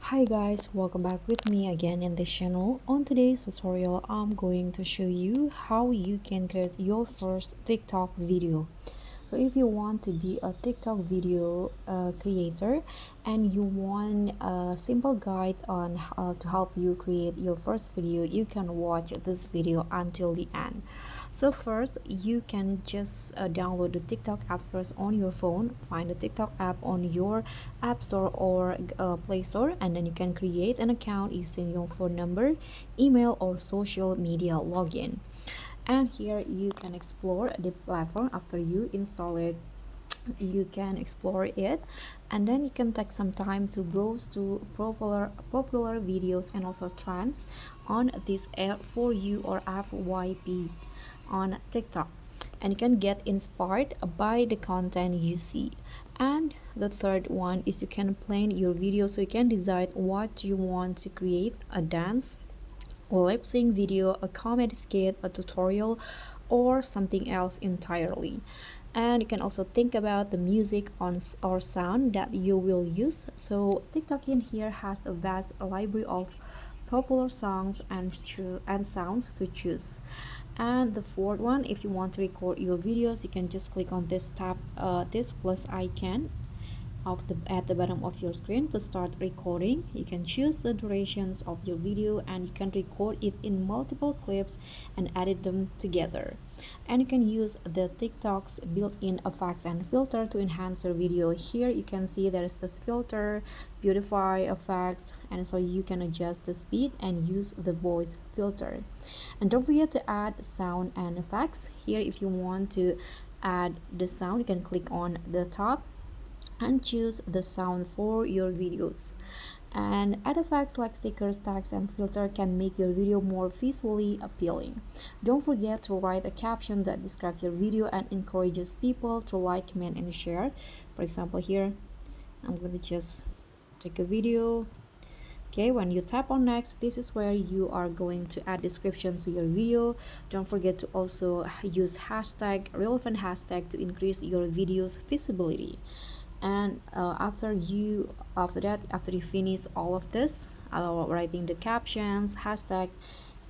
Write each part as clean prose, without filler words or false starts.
Hi guys, welcome back with me again in this channel. On today's tutorial, I'm going to show you how you can create your first TikTok video. So if you want to be a TikTok video creator and you want a simple guide on how to help you create your first video, you can watch this video until the end. So first, you can just download the TikTok app first on your phone. Find the TikTok app on your App Store or Play Store, and then you can create an account using your phone number, email, or social media login. And here you can explore the platform. After you install it, you can explore it, and then you can take some time to browse to popular videos and also trends on this app for you or FYP on TikTok, and you can get inspired by the content you see. And the third one is you can plan your video, so you can decide what you want to create: a dance, a lip sync video, a comedy skit, a tutorial, or something else entirely. And you can also think about the music on or sound that you will use. So TikTok in here has a vast library of popular songs and sounds to choose. And the fourth one, if you want to record your videos, you can just click on this tab, this plus icon at the bottom of your screen to start recording. You can choose the durations of your video, and you can record it in multiple clips and edit them together. And you can use the TikTok's built-in effects and filter to enhance your video. Here you can see there is this filter, beautify effects, and so you can adjust the speed and use the voice filter. And don't forget to add sound and effects. Here, if you want to add the sound, you can click on the top and choose the sound for your videos. And add effects like stickers, tags, and filter can make your video more visually appealing. Don't forget to write a caption that describes your video and encourages people to like, comment, and share. For example, here I'm going to just take a video. Okay, when you tap on next, this is where you are going to add description to your video. Don't forget to also use relevant hashtag to increase your video's visibility. And after you finish all of this, writing the captions, hashtag,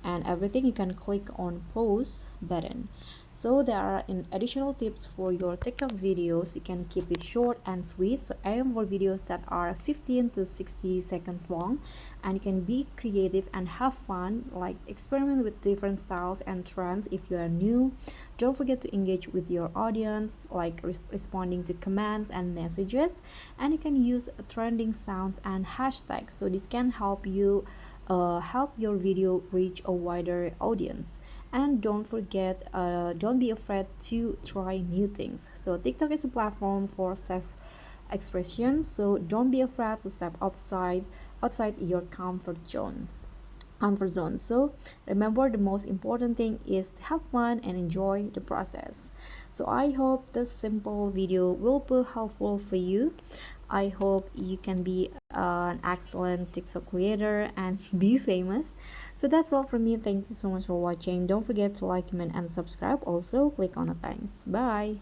and everything, you can click on pause button. So there are additional tips for your TikTok videos. You can keep it short and sweet, so aim for videos that are 15 to 60 seconds long, and you can be creative and have fun, like experiment with different styles and trends if you are new. Don't forget to engage with your audience, like responding to commands and messages, and you can use trending sounds and hashtags, so this can help your video reach a wider audience. And don't forget, don't be afraid to try new things. So TikTok is a platform for self expression, so don't be afraid to step outside your comfort zone. So remember, the most important thing is to have fun and enjoy the process. So I hope this simple video will be helpful for you. I hope you can be an excellent TikTok creator and be famous. So that's all from me. Thank you so much for watching. Don't forget to like, comment, and subscribe. Also click on the thanks. Bye.